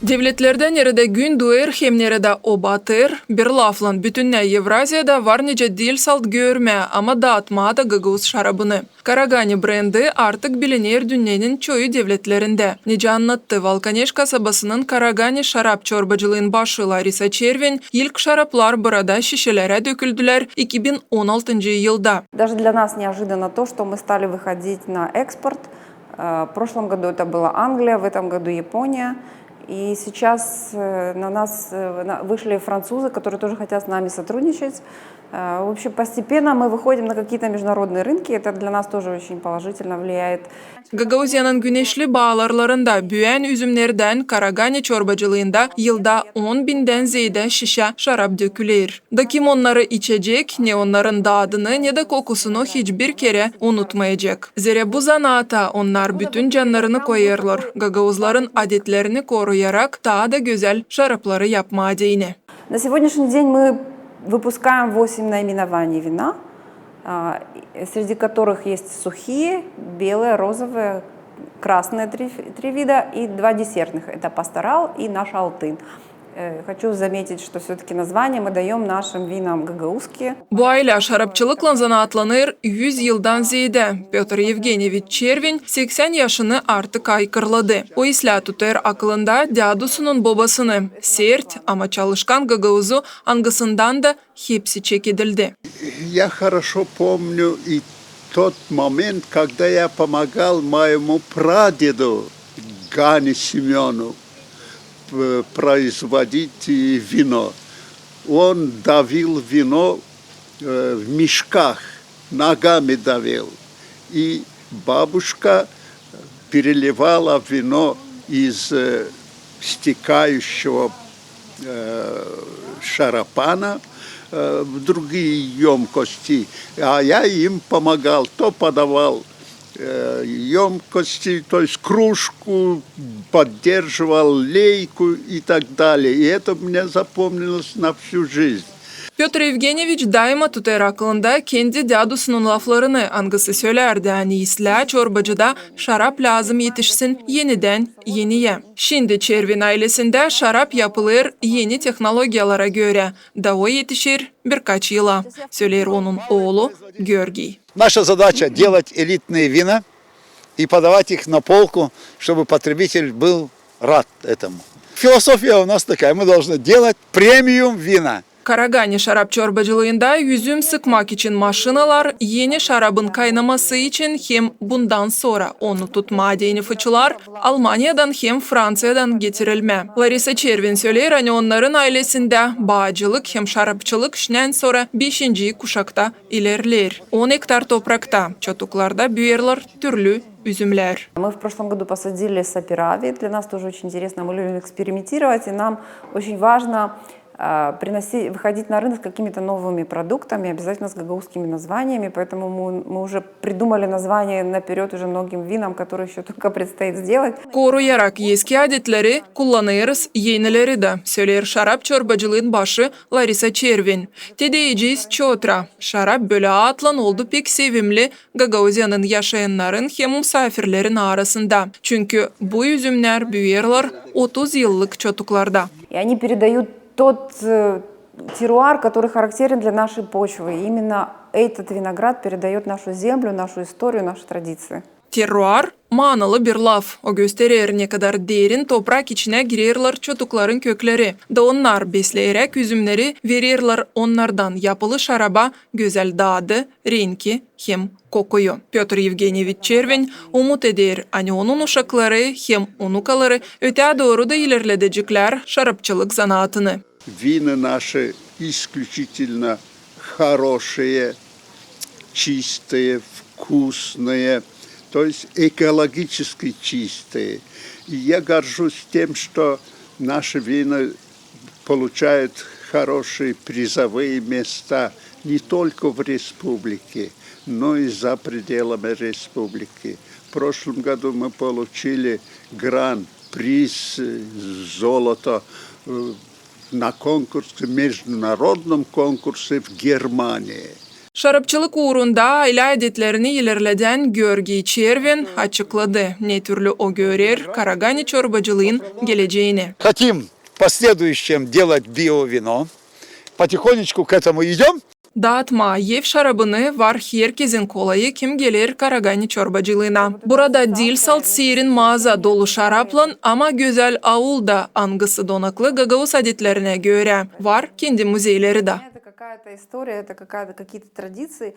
Devletlerden nerede gün duer hem nerede obatır, bir laflan bütünne Евразияда var nece dil salt görme ama dağıtma da gıgız şarabını. Karagani brendi artık bilinir dünyanın çoğu devletlerinde. Nece anlattı Valkaneş kasabasının Karagani şarap çorbacılığın başı Larisa Червень ilk şaraplar burada şişelere döküldüler 2016 yılda. Даже для нас неожиданно то, что мы стали выходить на экспорт. В прошлом году это была Англия, в этом году Япония. И сейчас на нас вышли французы, которые тоже хотят с нами сотрудничать. В общем, постепенно мы выходим на какие-то международные рынки. Это для нас тоже очень положительно влияет. Gagauzyanın güneşli bağlarlarında büyüyen üzümlerden Karagani çorbacılığında yılda 10.000'den ziyade şişe şarap dökülür. Da kim onları içecek, ne onların tadını ne de kokusunu hiçbir kere unutmayacak. Zira bu zanaata onlar bütün canlarını koyarlar. Gagauzların adetlerini koruyarak daha da güzel şarapları yapmadığını. На сегодняшний день мы выпускаем 8 наименований вина, среди которых есть сухие, белые, розовые, красные три вида и два десертных. Это пасторал и наш алтын. Хочу заметить, что все-таки название мы даем нашим винам гагаузские. Bu aile şarapçılıkla zanaatlanır 100 yıldan ziyade. Pyotr Yevgenyevich Червень 80 yaşını artık aykırladı. O isla tutar aklında dadusunun babasını. Sert ama çalışkan Gagauzu angısından da hepsi çekidildi. Я хорошо помню и тот момент, когда я помогал моему прадеду Гане Семену производить вино. Он давил вино в мешках, ногами давил. И бабушка переливала вино из стекающего шарапана в другие емкости. А я им помогал, то подавал емкости, то есть кружку, поддерживал лейку и так далее. И это мне запомнилось на всю жизнь. Pyotr Yevgenyevich daima tutar aklında kendi dadusunun laflarını angısı söylerdi. Hani isla çorbacıda şarap lazım yetişsin yeniden yeniye. Şimdi Червень ailesinde şarap yapılır yeni teknolojiyalara göre. Da o yetişir birkaç yıla. Söyler onun oğlu Георгий. Наша задача делать элитные вина и подавать их на полку, чтобы потребитель был рад этому. Философия у нас такая, мы должны делать премиум вина. Karagani şarap çorbacılığında yüzüm sıkmak için maşinalar, yeni şarabın kaynaması için hem bundan sonra onu tutmadığını fıçılar, Almanya'dan hem Fransa'dan getirilme. Larisa Червень söyler hani onların ailesinde bağcılık hem şarapçılık işten sonra 5. kuşakta ilerler. 10 hektar toprakta, çotuklarda büyürler türlü üzümler. Мы в прошлом году посадили сапирави. Для нас тоже очень интересно. Мы любим экспериментировать, и нам очень важно выходить на рынок с какими-то новыми продуктами, обязательно с гагаузскими названиями, поэтому мы уже придумали название наперед уже многим винам, которые еще только предстоит сделать. Koruyarak eski adetleri kullanırız yenileri de, söyler şarap çorbacılığın başı Larisa Червень. Tedeyeceğiz çoğutra. Şarap böyle atlan oldu pek sevimli Gagauzya'nın yaşayanların hem misafirlerin arasında. Çünkü bu üzümler büyürler 30 yıllık çotuklarda. И они передают тот теруар, который характерен для нашей почвы. И именно этот виноград передает нашу землю, нашу историю, наши традиции. Terroir, manalı bir laf. O gösterir ne kadar derin toprak içine girerler çotukların kökleri. Da onlar besleyerek üzümleri verirler onlardan yapılı şaraba güzel tadı, renki hem kokuyu. Pyotr Yevgenyevich Червень umut eder, hani onun uşakları hem unukaları öte doğru da ilerledecekler şarapçılık zanaatını. Вина наши исключительно хорошие, чистые, вкусные, то есть экологически чистые. И я горжусь тем, что наши вина получают хорошие призовые места не только в республике, но и за пределами республики. В прошлом году мы получили гран-приз золото на конкурсе, международном конкурсе в Германии. Şarapçılık uğrunda aile adetlerini ilerleden Georgi Çervin açıkladı. Ne türlü o görür Karagani çorbacılığın geleceğini. Хотим в последующем делать биовино. Потихонечку к этому идем. Dağıtma yev şarabını var herkesin kolayı kim gelir Karagani çorbacılığına. Burada dil salt sihirin mağaza dolu şaraplan ama güzel avulda angısı donaklı Gagavuz adetlerine göre var kendi müzeyleri de. Это какая-то история, это какие-то традиции.